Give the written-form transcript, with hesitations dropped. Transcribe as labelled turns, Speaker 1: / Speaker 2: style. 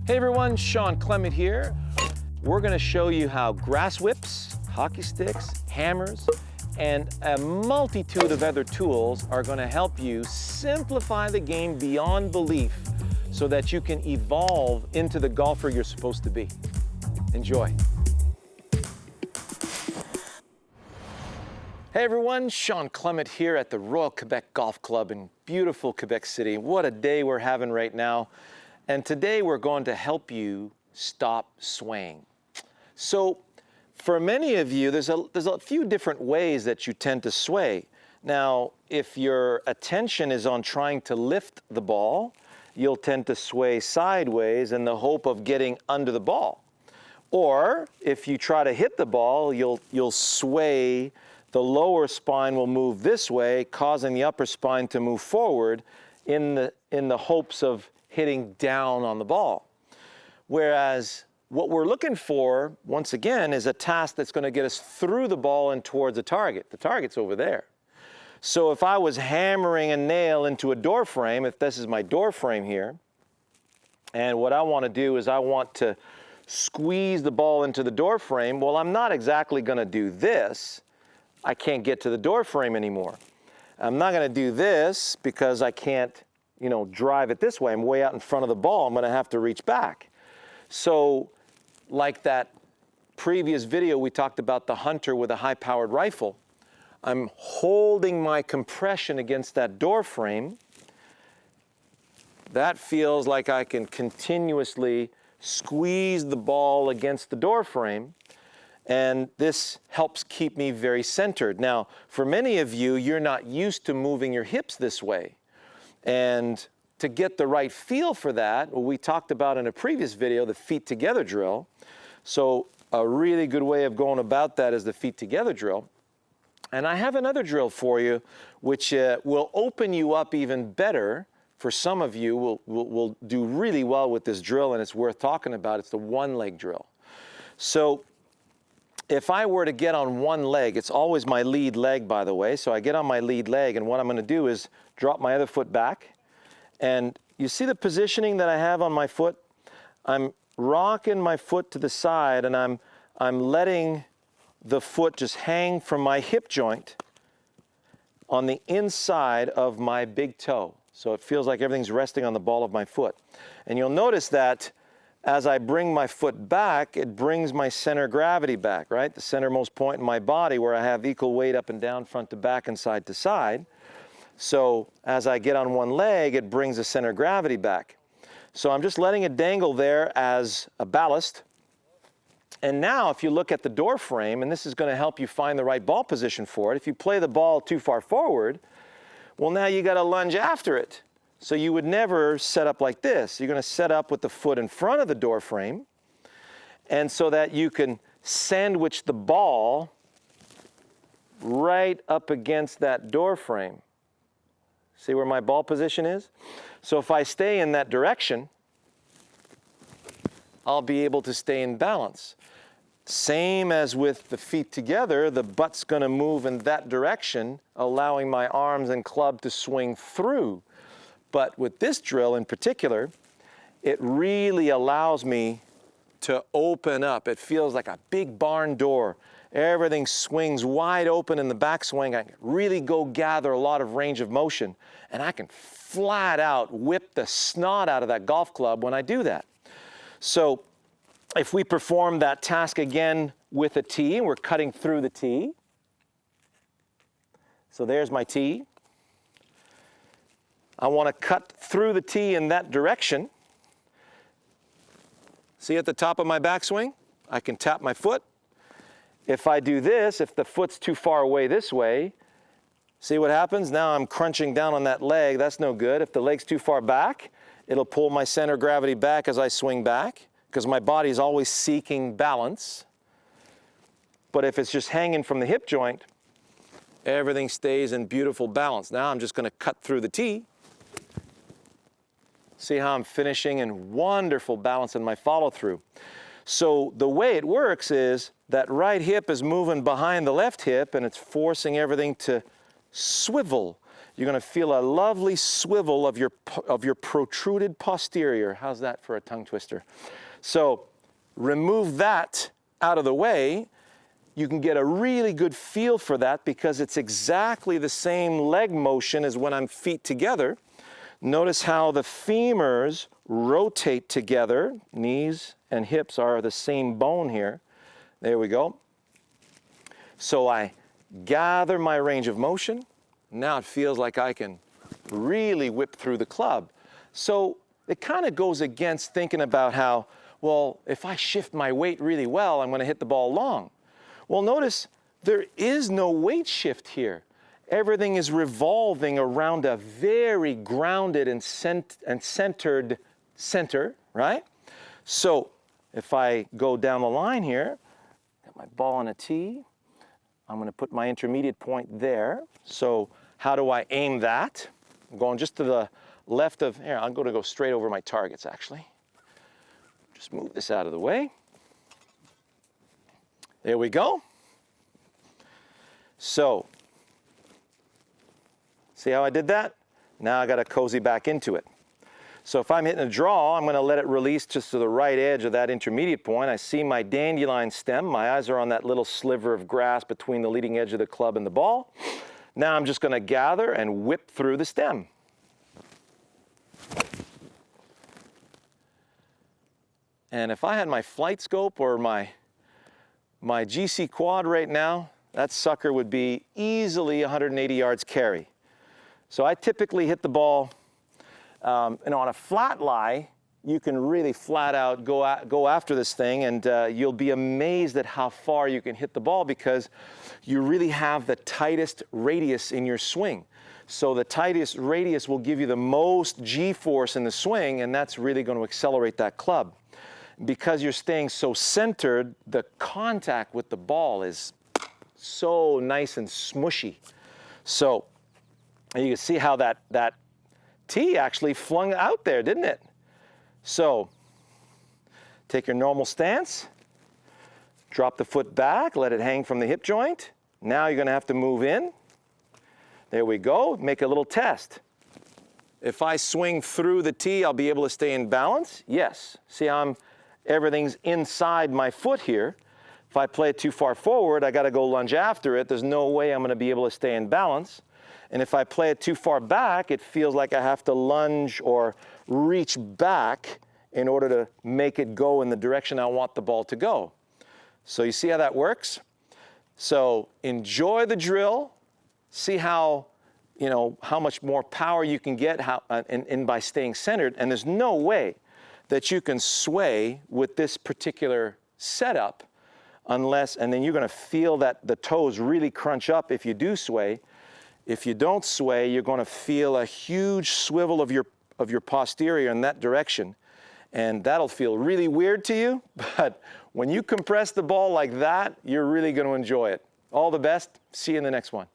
Speaker 1: Hey everyone, Shawn Clement here. We're gonna show you how grass whips, hockey sticks, hammers, and a multitude of other tools are gonna help you simplify the game beyond belief so that you can evolve into the golfer you're supposed to be. Enjoy. Hey everyone, Shawn Clement here at the Royal Quebec Golf Club in beautiful Quebec City. What a day we're having right now. And today we're going to help you stop swaying. So for many of you, there's a few different ways that you tend to sway. Now, if your attention is on trying to lift the ball, you'll tend to sway sideways in the hope of getting under the ball. Or if you try to hit the ball, you'll sway. The lower spine will move this way, causing the upper spine to move forward in the hopes of hitting down on the ball. Whereas what we're looking for, once again, is a task that's going to get us through the ball and towards the target. The target's over there. So if I was hammering a nail into a door frame, if this is my door frame here, and what I want to do is I want to squeeze the ball into the door frame, well, I'm not exactly going to do this. I can't get to the door frame anymore. I'm not going to do this because I can't, drive it this way. I'm way out in front of the ball. I'm going to have to reach back. So like that previous video, we talked about the hunter with a high-powered rifle. I'm holding my compression against that door frame. That feels like I can continuously squeeze the ball against the door frame. And this helps keep me very centered. Now, for many of you, you're not used to moving your hips this way. And to get the right feel for that, we talked about in a previous video, the feet together drill. So a really good way of going about that is the feet together drill. And I have another drill for you, which will open you up even better. For some of you, will do really well with this drill, and it's worth talking about. It's the one-leg drill. So if I were to get on one leg, it's always my lead leg, by the way. So I get on my lead leg, and what I'm going to do is drop my other foot back. And you see the positioning that I have on my foot? I'm rocking my foot to the side, and I'm letting the foot just hang from my hip joint on the inside of my big toe. So it feels like everything's resting on the ball of my foot. And you'll notice that as I bring my foot back, it brings my center of gravity back, right? The centermost point in my body where I have equal weight up and down, front to back, and side to side. So as I get on one leg, it brings the center of gravity back. So I'm just letting it dangle there as a ballast. And now if you look at the door frame, and this is going to help you find the right ball position for it, if you play the ball too far forward, well, now you got to lunge after it. So you would never set up like this. You're going to set up with the foot in front of the door frame, and so that you can sandwich the ball right up against that door frame. See where my ball position is? So if I stay in that direction, I'll be able to stay in balance. Same as with the feet together, the butt's going to move in that direction, allowing my arms and club to swing through. But with this drill in particular, it really allows me to open up. It feels like a big barn door. Everything swings wide open in the backswing. I can really go gather a lot of range of motion, and I can flat out whip the snot out of that golf club when I do that. So if we perform that task again with a tee, and we're cutting through the tee. So there's my tee. I want to cut through the tee in that direction. See at the top of my backswing? I can tap my foot. If I do this, if the foot's too far away this way, see what happens? Now I'm crunching down on that leg. That's no good. If the leg's too far back, it'll pull my center of gravity back as I swing back, because my body is always seeking balance. But if it's just hanging from the hip joint, everything stays in beautiful balance. Now I'm just going to cut through the tee. See how I'm finishing in wonderful balance in my follow-through. So the way it works is that right hip is moving behind the left hip, and it's forcing everything to swivel. you're going to feel a lovely swivel of your protruded posterior. How's that for a tongue twister? So remove that out of the way. You can get a really good feel for that because it's exactly the same leg motion as when I'm feet together. Notice how the femurs rotate together. Knees and hips are the same bone here. There we go. So I gather my range of motion. Now it feels like I can really whip through the club. So it kind of goes against thinking about how, well, if I shift my weight really well, I'm going to hit the ball long. Well, notice there is no weight shift here. Everything is revolving around a very grounded and centered center, right? So if I go down the line here, got my ball on a tee, I'm going to put my intermediate point there. So how do I aim that? I'm going just to the left of, here, I'm going to go straight over my targets, actually. Just move this out of the way. There we go. So, see how I did that? Now I got to cozy back into it. So if I'm hitting a draw, I'm going to let it release just to the right edge of that intermediate point. I see my dandelion stem. My eyes are on that little sliver of grass between the leading edge of the club and the ball. Now I'm just going to gather and whip through the stem. And if I had my flight scope or my GC quad right now, that sucker would be easily 180 yards carry. So I typically hit the ball, and on a flat lie, you can really flat out go after this thing, and you'll be amazed at how far you can hit the ball because you really have the tightest radius in your swing. So the tightest radius will give you the most G-force in the swing, and that's really going to accelerate that club. Because you're staying so centered, the contact with the ball is so nice and smushy. So you can see how that tee actually flung out there, didn't it? So take your normal stance, drop the foot back, let it hang from the hip joint. Now you're going to have to move in. There we go. Make a little test. If I swing through the tee, I'll be able to stay in balance? Yes. See how everything's inside my foot here. If I play it too far forward, I got to go lunge after it. There's no way I'm going to be able to stay in balance. And if I play it too far back, it feels like I have to lunge or reach back in order to make it go in the direction I want the ball to go. So you see how that works? So enjoy the drill. See how, how much more power you can get and by staying centered. And there's no way that you can sway with this particular setup unless, and then you're going to feel that the toes really crunch up if you do sway. If you don't sway, you're going to feel a huge swivel of your posterior in that direction. And that'll feel really weird to you, but when you compress the ball like that, you're really going to enjoy it. All the best. See you in the next one.